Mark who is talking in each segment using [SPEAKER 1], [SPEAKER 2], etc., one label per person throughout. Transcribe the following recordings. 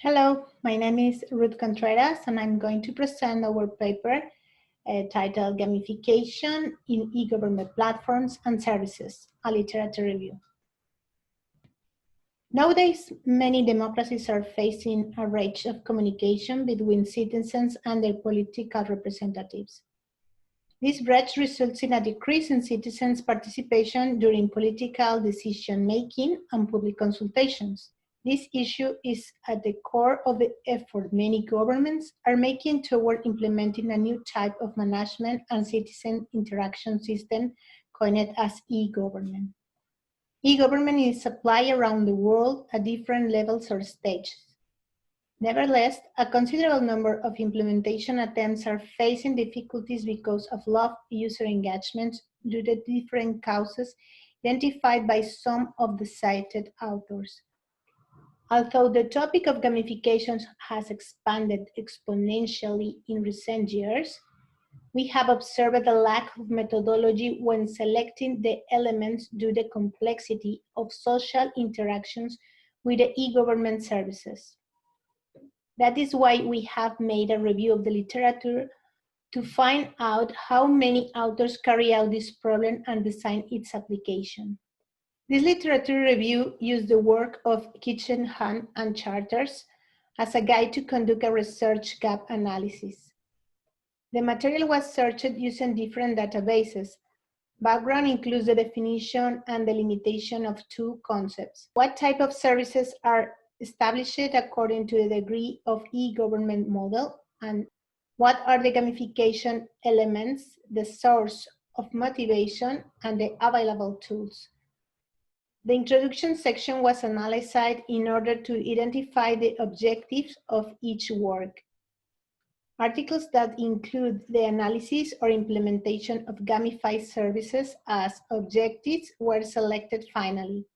[SPEAKER 1] Hello, my name is Ruth Contreras, and I'm going to present our paper titled Gamification in E-Government Platforms and Services, a literature review. Nowadays, many democracies are facing a range of communication between citizens and their political representatives. This breach results in a decrease in citizens' participation during political decision-making and public consultations. This issue is at the core of the effort many governments are making toward implementing a new type of management and citizen interaction system coined as e-government. E-government is applied around the world at different levels or stages. Nevertheless, a considerable number of implementation attempts are facing difficulties because of low user engagement due to different causes identified by some of the cited authors. Although the topic of gamification has expanded exponentially in recent years, we have observed a lack of methodology when selecting the elements due to the complexity of social interactions with the e-government services. That is why we have made a review of the literature to find out how many authors carry out this problem and design its application. This literature review used the work of Kitchen, Hunt, and Charters as a guide to conduct a research gap analysis. The material was searched using different databases. Background includes the definition and the limitation of two concepts. What type of services are established according to the degree of e-government model, and what are the gamification elements, the source of motivation, and the available tools. The introduction section was analyzed in order to identify the objectives of each work. Articles that include the analysis or implementation of gamified services as objectives were selected finally.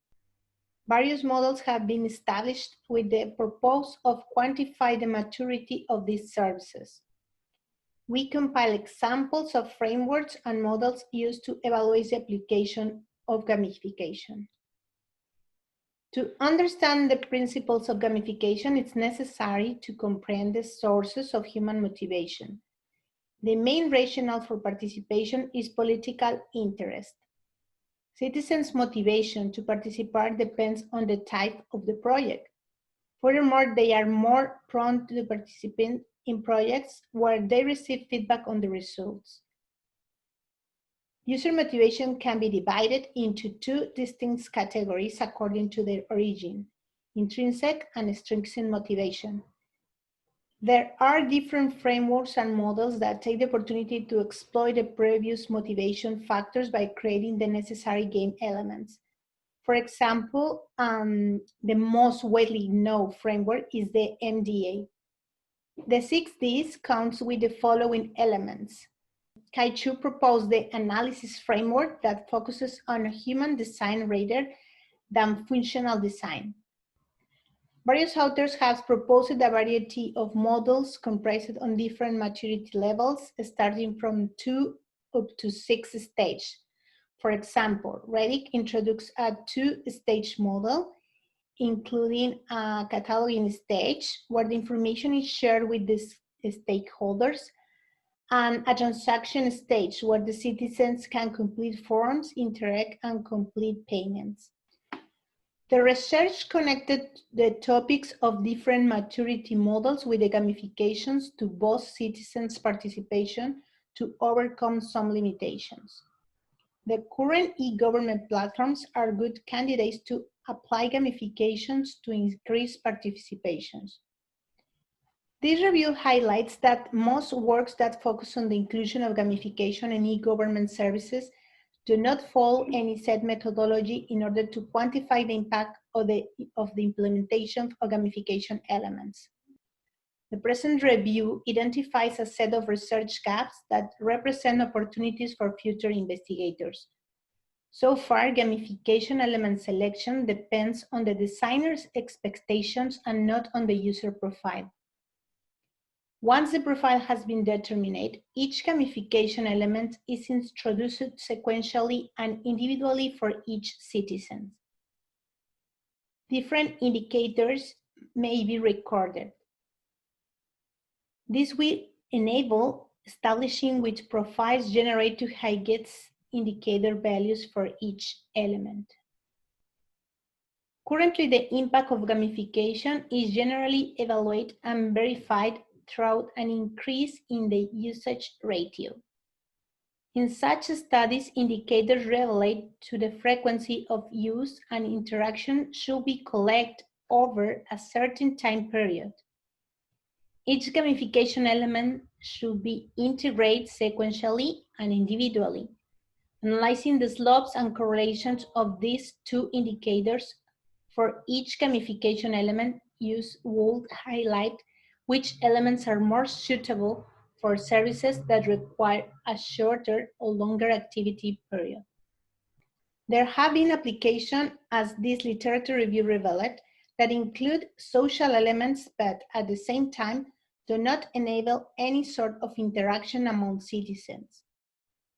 [SPEAKER 1] Various models have been established with the purpose of quantifying the maturity of these services. We compile examples of frameworks and models used to evaluate the application of gamification. To understand the principles of gamification, it's necessary to comprehend the sources of human motivation. The main rationale for participation is political interest. Citizens' motivation to participate depends on the type of the project. Furthermore, they are more prone to participate in projects where they receive feedback on the results. User motivation can be divided into two distinct categories according to their origin: intrinsic and extrinsic motivation. There are different frameworks and models that take the opportunity to exploit the previous motivation factors by creating the necessary game elements. For example, the most widely known framework is the MDA. The 6Ds counts with the following elements. Kai-Chu proposed the analysis framework that focuses on human design rather than functional design. Various authors have proposed a variety of models comprised on different maturity levels, starting from 2 up to 6 stages. For example, Reddick introduced a 2-stage model, including a cataloging stage, where the information is shared with the stakeholders, and a transaction stage, where the citizens can complete forms, interact, and complete payments. The research connected the topics of different maturity models with the gamifications to boost citizens' participation to overcome some limitations. The current e-government platforms are good candidates to apply gamifications to increase participations. This review highlights that most works that focus on the inclusion of gamification in e-government services do not follow any set methodology in order to quantify the impact of the implementation of gamification elements. The present review identifies a set of research gaps that represent opportunities for future investigators. So far, gamification element selection depends on the designer's expectations and not on the user profile. Once the profile has been determined, each gamification element is introduced sequentially and individually for each citizen. Different indicators may be recorded. This will enable establishing which profiles generate to Higgins indicator values for each element. Currently, the impact of gamification is generally evaluated and verified through an increase in the usage ratio. In such studies, indicators relate to the frequency of use and interaction should be collected over a certain time period. Each gamification element should be integrated sequentially and individually. Analyzing the slopes and correlations of these two indicators for each gamification element use would highlight which elements are more suitable for services that require a shorter or longer activity period. There have been applications, as this literature review revealed, that include social elements but at the same time do not enable any sort of interaction among citizens.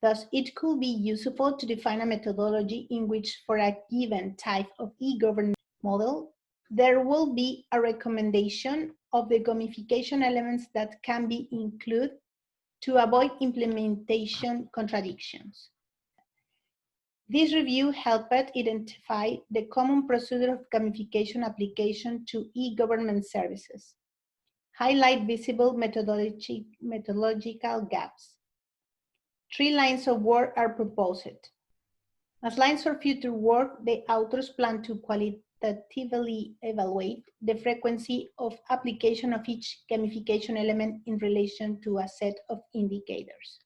[SPEAKER 1] Thus, it could be useful to define a methodology in which, for a given type of e-government model, there will be a recommendation of the gamification elements that can be included to avoid implementation contradictions. This review helped identify the common procedure of gamification application to e-government services, highlight visible methodological gaps. 3 lines of work are proposed. As lines for future work, the authors plan to qualitatively evaluate the frequency of application of each gamification element in relation to a set of indicators.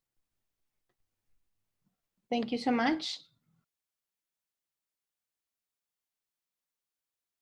[SPEAKER 1] Thank you so much.